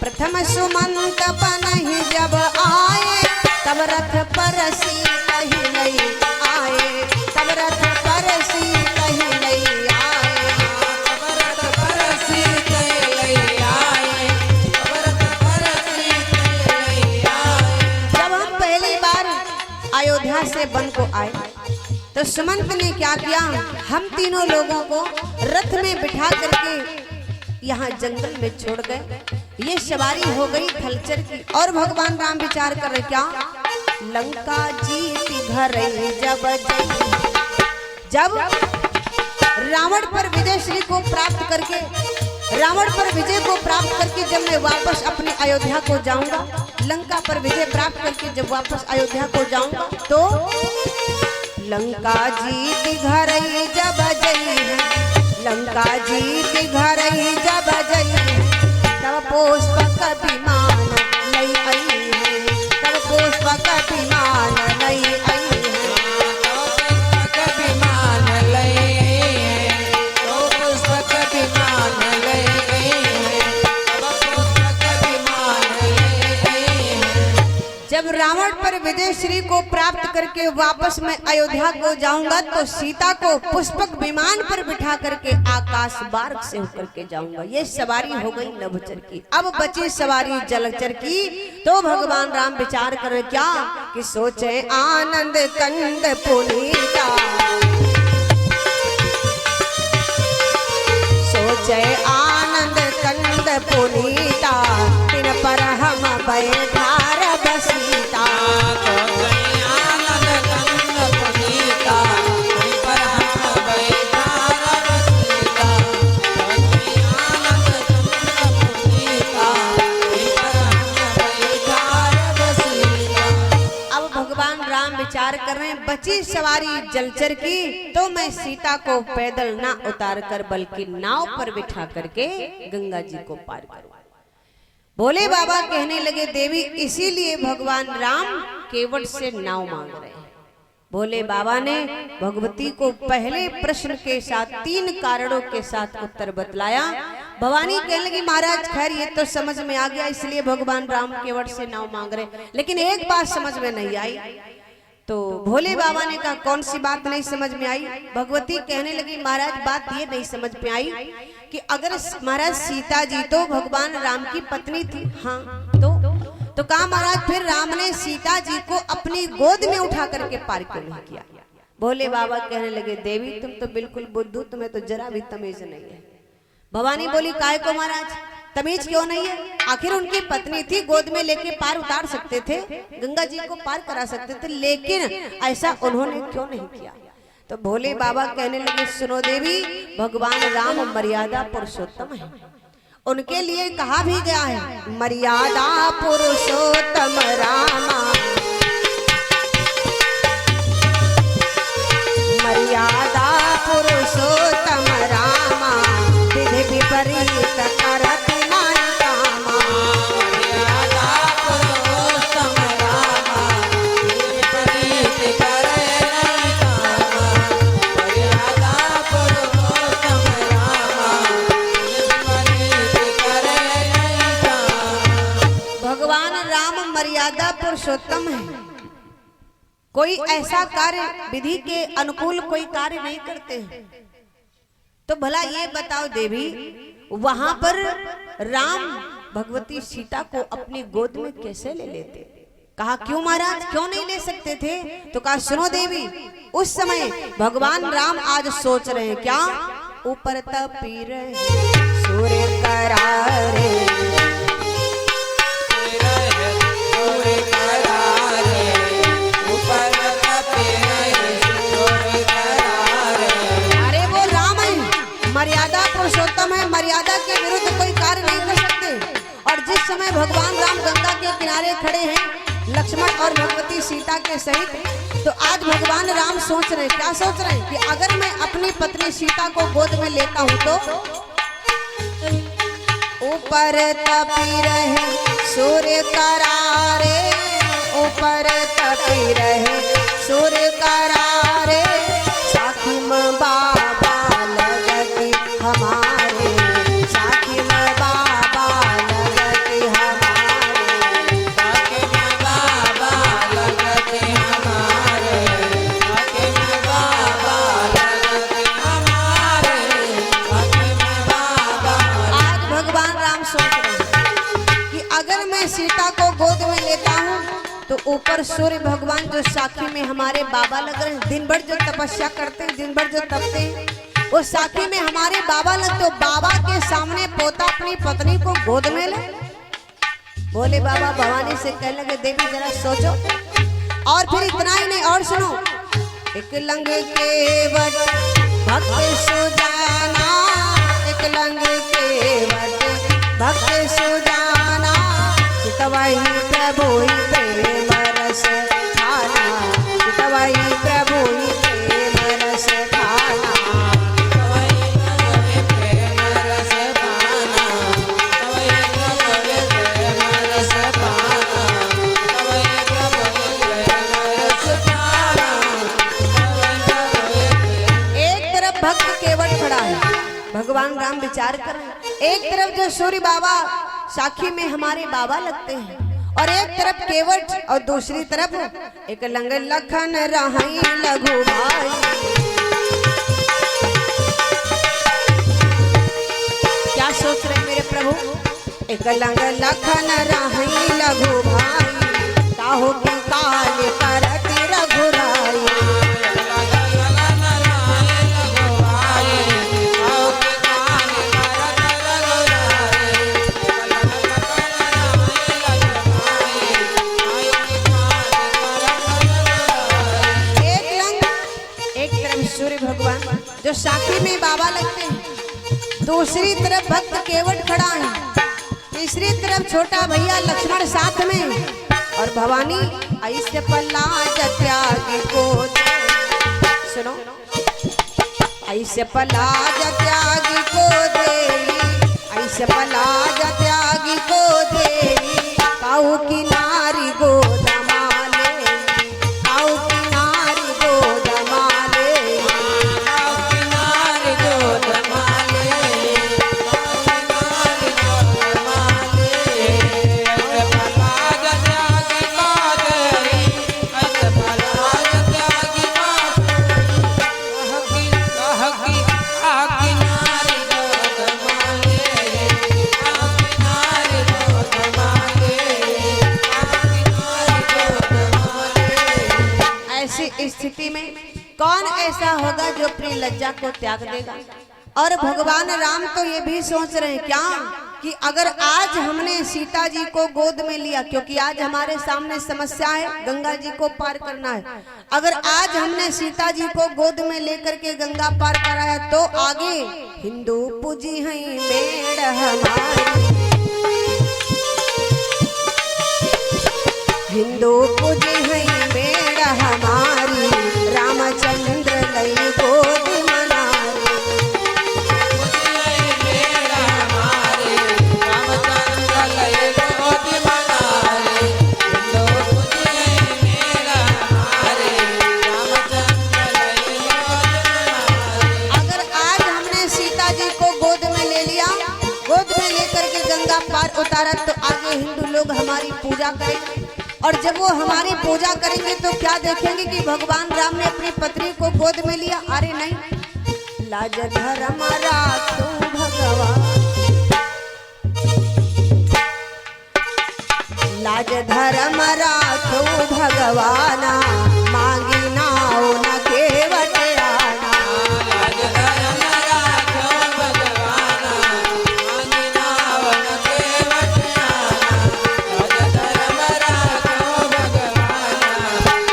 प्रथम सुमंत बनहि जब आए, तब रथ परसी कहीं नहीं आए, तब रथ परसी कहीं नहीं आए, तब रथ परसी कहीं नहीं आए, तब रथ परसी कहीं नहीं आए। जब हम पहली बार अयोध्या से वन को आए तो सुमंत ने क्या किया, हम तीनों लोगों को रथ में बिठा करके यहाँ जंगल में छोड़ गए। ये सवारी हो गई थलचर की। और भगवान राम विचार कर रहे, क्या लंका जीती घर जब रावण पर विजय श्री को प्राप्त करके, रावण पर विजय को प्राप्त करके जब मैं वापस अपनी अयोध्या को जाऊंगा, लंका पर विजय प्राप्त करके जब वापस अयोध्या को जाऊंगा, तो लंका जीती घर जब जई है, लंका जीती घर जब जई है, तब पुष्पक विमान नहीं आई है, तब पुष्पक विमान नहीं आई है, तब पुष्पक विमान लई है, तो पुष्पक विमान लई है, तब पुष्पक विमान लई है। जब रावण पर विजय श्री को प्राप्त करके वापस मैं अयोध्या को जाऊंगा तो सीता को पुष्पक विमान पर बिठा करके आकाश मार्ग से होकर के जाऊंगा। ये सवारी हो गई नभचर की। अब बची सवारी जलचर की। तो भगवान राम विचार करें क्या कि सोचे आनंद कंद पुनीता, सोचे आनंद कंद पुनीता, तिन पर हम बैठार बसीता, आनंद कंद पुनीता, तिन पर हम बैठार बसीता, आनंद कंद पुनीता, तिन पर हम बैठार बसीता। अब भगवान राम विचार कर रहे हैं, बची सवारी जलचर की तो मैं सीता को पैदल ना उतार कर बल्कि नाव पर बिठा करके गंगा जी को पार करूं। भोले बाबा कहने लगे, देवी इसीलिए भगवान राम केवट से नाव मांग रहे हैं। भोले बाबा ने भगवती को पहले प्रश्न के साथ 3 कारणों के साथ उत्तर बतलाया। भवानी कहने लगी, महाराज खैर ये तो समझ में आ गया, इसलिए भगवान राम केवट से नाव मांग रहे, लेकिन एक बात समझ में नहीं आई। तो भोले बाबा ने कहा, कौन सी बात नहीं समझ में आई? भगवती कहने लगी, महाराज बात ये नहीं समझ में आई कि अगर महाराज सीता जी तो भगवान राम की पत्नी थी, हाँ तो कहा महाराज फिर राम ने सीता जी को अपनी गोद में उठा करके पार क्यों नहीं किया? भोले बाबा कहने लगे देवी तुम तो बिल्कुल बुद्धू, तुम्हें तो जरा भी तमीज नहीं है। भवानी बोली काय को महाराज तमीज क्यों नहीं है? आखिर उनकी पत्नी थी, गोद में लेके पार उतार सकते थे, गंगा जी को पार करा सकते थे, लेकिन ऐसा उन्होंने क्यों नहीं किया? तो भोले बाबा कहने लगे सुनो देवी, भगवान राम मर्यादा पुरुषोत्तम है, उनके लिए कहा भी गया है मर्यादा पुरुषोत्तम रामा, मर्यादा पुरुषोत्तम रामा, विधि विपरीत करत नहीं कामा, मर्यादा पुरुषोत्तम रामा, विपरीत करे नहीं कामा, मर्यादा पुरुषोत्तम रामा, विपरीत करे नहीं कामा। भगवान राम मर्यादा पुरुषोत्तम है, कोई ऐसा कार्य विधि के अनुकूल कोई कार्य नहीं करते हैं। तो भला ये बताओ देवी, वहां पर राम भगवती सीता को अपनी गोद में कैसे ले लेते? कहा क्यों महाराज क्यों नहीं ले सकते थे? तो कहा सुनो देवी, उस समय भगवान राम आज सोच रहे हैं क्या? ऊपर तपी रहे सूर्य करारे, मर्यादा पुरुषोत्तम है, मर्यादा के विरुद्ध कोई कार्य नहीं कर सकते। और जिस समय भगवान राम गंगा के किनारे खड़े हैं लक्ष्मण और भगवती सीता के सहित, तो आज भगवान राम सोच रहे हैं, क्या सोच रहे हैं कि अगर मैं अपनी पत्नी सीता को गोद में लेता हूं तो ऊपर तपी रहे सूर्य करारे, ऊपर तपी रहे सूर्य करारे, साखी में बाबा लगती हमारे, साखी में बाबा लगती हमारे, साखी में बाबा लगती हमारे, साखी में बाबा लगती हमारे, साखी में बाबा। आज भगवान राम सोच रहे हैं कि अगर मैं सीता को गोद में लेता हूँ तो ऊपर सूर्य भगवान जो साखी में हमारे बाबा लग रहे हैं, दिन भर जो तपस्या करते हैं, दिन भर जो तपते हैं, वो साखी में हमारे बाबा लगते, तो बाबा के सामने पोता अपनी पत्नी को गोद में ले। बोले बाबा भवानी से कहने लगे देवी जरा सोचो। और फिर इतना ही नहीं, और सुनो, एक लंग के वट भक्त सुजाना, एक लंग के वट भक्त सुजाना, चितवही प्रभु ही प्रेम रस खाना, चितवही प्रभु ही प्रेम रस खाना, तवई प्रभु प्रेम रस पाना, तवई प्रभु प्रेम रस पाना, तवई प्रभु प्रेम रस पाना, तवई प्रभु। एक तरफ भक्त केवट खड़ा है, भगवान राम विचार कर रहे हैं, एक तरफ जो सूर्य बाबा साखी में हमारे बाबा लगते हैं, और एक तरफ केवट और दूसरी तरफ एक लंग लखन रहाई लघु भाई। क्या सोच रहे मेरे प्रभु? एक लंग लखन रहाई लघु भाई, काहो की काल करती रघुराई, जो साखी में बाबा लगते हैं, दूसरी तरफ भक्त केवट खड़ा है, तीसरी तरफ छोटा भैया लक्ष्मण साथ में, और भवानी ऐसे पल्ला त्यागी को सुनो, ऐसे पल्ला त्यागी को दे, ऐसे पल्ला त्यागी को दे, काऊ की नारी गोद माले, काऊ की नारी गोद माले, हकी ऐसा होगा जो अपनी लज्जा को त्याग देगा। और भगवान राम तो ये भी सोच रहे हैं क्या कि अगर आज हमने सीता जी को गोद में लिया, क्योंकि आज हमारे सामने समस्या है, गंगा जी को पार करना है। अगर आज हमने सीता जी को गोद में लेकर के गंगा पार कराया तो आगे हिंदू पूजी है मेड़ हमारी, हिंदू पूजी है मेड़ हमारी, रामचंद्र लई गोद उतारा तो आगे हिंदू लोग हमारी पूजा करेंगे। और जब वो हमारी पूजा करेंगे तो क्या देखेंगे कि भगवान राम ने अपनी पत्नी को गोद में लिया। अरे नहीं, लाज धर्म राखो भगवान, लाज धर्म राखो भगवान, मांगी नाओ न केवट आना, लाज धर्म राखो भगवान, मांगी नाओ न केवट आना, लाज धर्म राखो भगवान,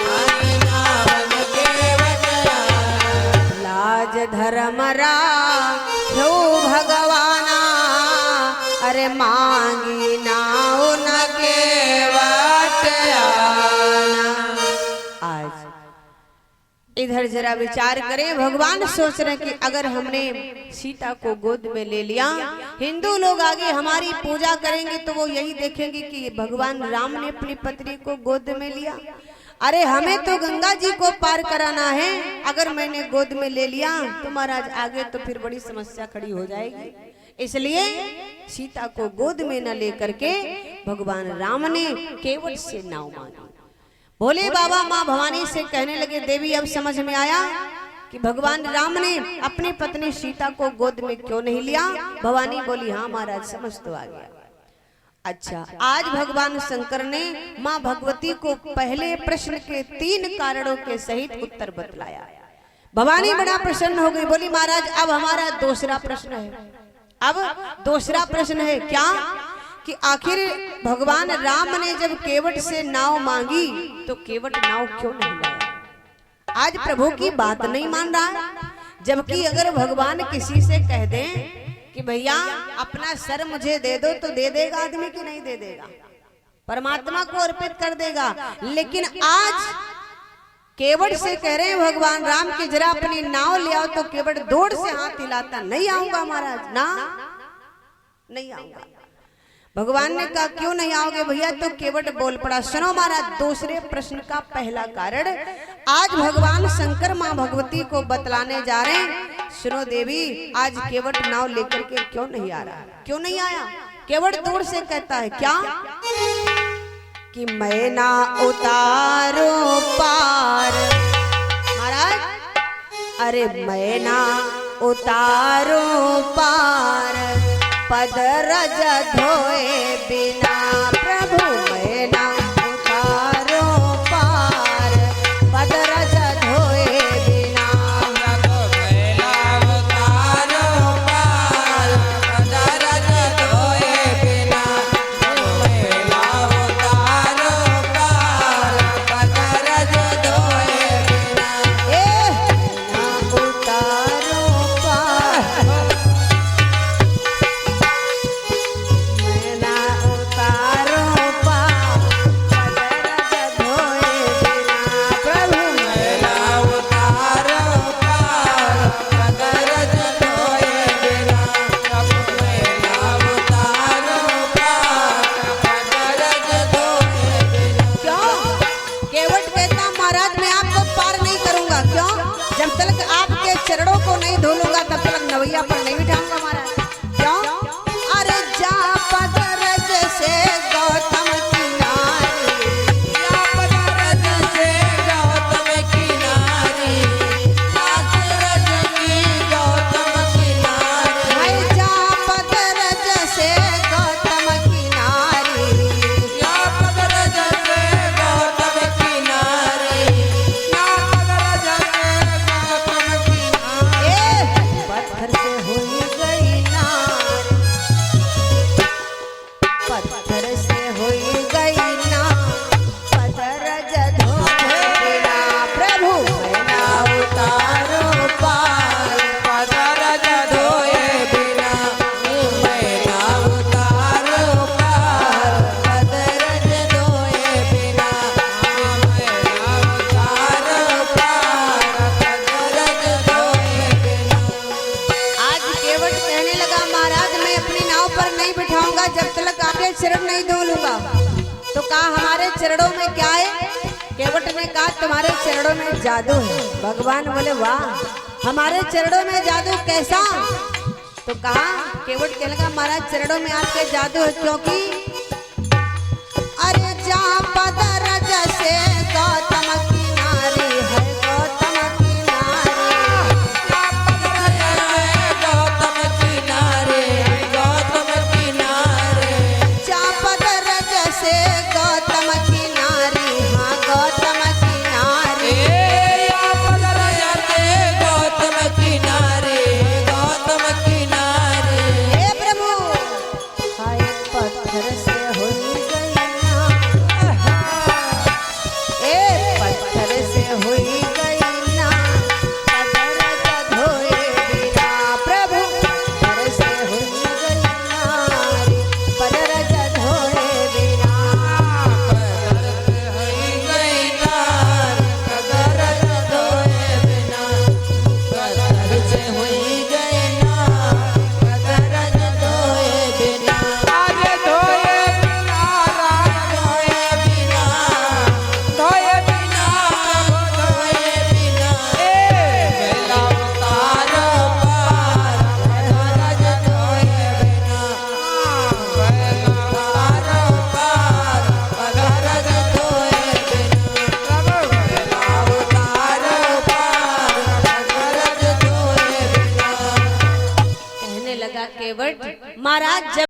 मांगी नाओ न केवट आना, लाज धर्म राखो भगवान, अरे मांगी नाओ न केवट आना। आज इधर जरा विचार करें, भगवान सोच रहे कि अगर हमने सीता को गोद में ले लिया, हिंदू लोग आगे हमारी पूजा करेंगे तो वो यही देखेंगे कि भगवान राम ने अपनी पत्नी को गोद में लिया। अरे हमें तो गंगा जी को पार कराना है, अगर मैंने गोद में ले लिया तो महाराज आगे तो फिर बड़ी समस्या खड़ी हो जाएगी। इसलिए सीता को गोद में न लेकर के भगवान राम ने केवट से नाव मांगी। भोले बाबा माँ भवानी से कहने लगे, देवी अब समझ में आया कि भगवान राम ने अपनी पत्नी सीता को गोद में क्यों नहीं लिया। भवानी बोली, हाँ महाराज समझ तो आ गया। अच्छा, आज भगवान शंकर ने माँ भगवती को पहले प्रश्न के 3 कारणों के सहित उत्तर बतलाया। भवानी बड़ा प्रसन्न हो गई, बोली महाराज अब हमारा दूसरा प्रश्न है। अब दूसरा प्रश्न है क्या कि आखिर भगवान राम ने जब केवट से नाव मांगी तो केवट नाव क्यों नहीं लाया। आज प्रभु की बात नहीं मान रहा, जबकि अगर भगवान किसी से कह दें कि भैया अपना सर मुझे दे दो तो दे देगा आदमी कि नहीं दे देगा, परमात्मा को अर्पित कर देगा। लेकिन आज केवट से कह रहे हैं भगवान राम की जरा अपनी नाव ले आओ, तो केवट दौड़ से हाथ हिलाता, नहीं आऊंगा महाराज, ना नहीं आऊंगा। भगवान ने कहा क्यों नहीं आओगे भैया, तो केवट बोल पड़ा। सुनो महाराज, दूसरे प्रश्न का पहला कारण आज भगवान शंकर माँ भगवती को बतलाने जा रहे हैं। सुनो देवी, आज केवट नाव लेकर के क्यों नहीं आ रहा, क्यों नहीं आया। केवट दूर से कहता है क्या कि मैं ना उतारो पार। महाराज, अरे मैं ना उतारो पार, पद रज धोए बिना। प्रभु मैं ना उतारो पार, पद रज धोए बिना। प्रभु मैं ना उतारो पार, पद रज धोए बिना। प्रभु मैं ना उतारो पार, पद रज धोए बिना। ना उतारो पार, चरणों को नहीं धोलूंगा तब तक नवैया पर नहीं बिठाऊंगा महाराज। क्यों? अरे जा पद रज से गौतम किनारी, जा पद रज से गौतम किनारी, रज की गौतम किनारी। भाई जा पद रज से गौतम किनारी, जा पद रज से गौतम किनारी, जा पद रज से गौतम जब तक आपके चरण नहीं धो लूंगा। तो कहा हमारे चरणों में क्या है? केवट ने कहा तुम्हारे चरणों में जादू है। भगवान बोले वाह हमारे चरणों में जादू कैसा? तो कहा केवट कहने लगा महाराज चरणों में आपके जादू है क्योंकि अरे जहाँ पदर जैसे गौतम की नारी है, गौतम की नारी, गौतम किनारे, गौतम किनारे, जहाँ पदर जैसे गौतम की नारी, हाँ गौतम की नारी। गौतम किनारे, गौतम किनारे, हे प्रभु हाय पत्थर से हुई गई ना, ए पत्थर से हुई गई ना पदर धोए बिना। प्रभु पत्थर से हुई गई नारी पदर धोए बिना। होई गई नार, कदर धोए बिना, कदर से होई गई नार, कदर धोए बिना, आगे धोए बिना, धोए बिना, धोए बिना, धोए बिना, बेला उतार पार, कदर धोए बिना, बेला उतार पार, कदर धोए बिना, बेला उतार पार, कदर धोए बिना। कहने लगा केवट महाराज जब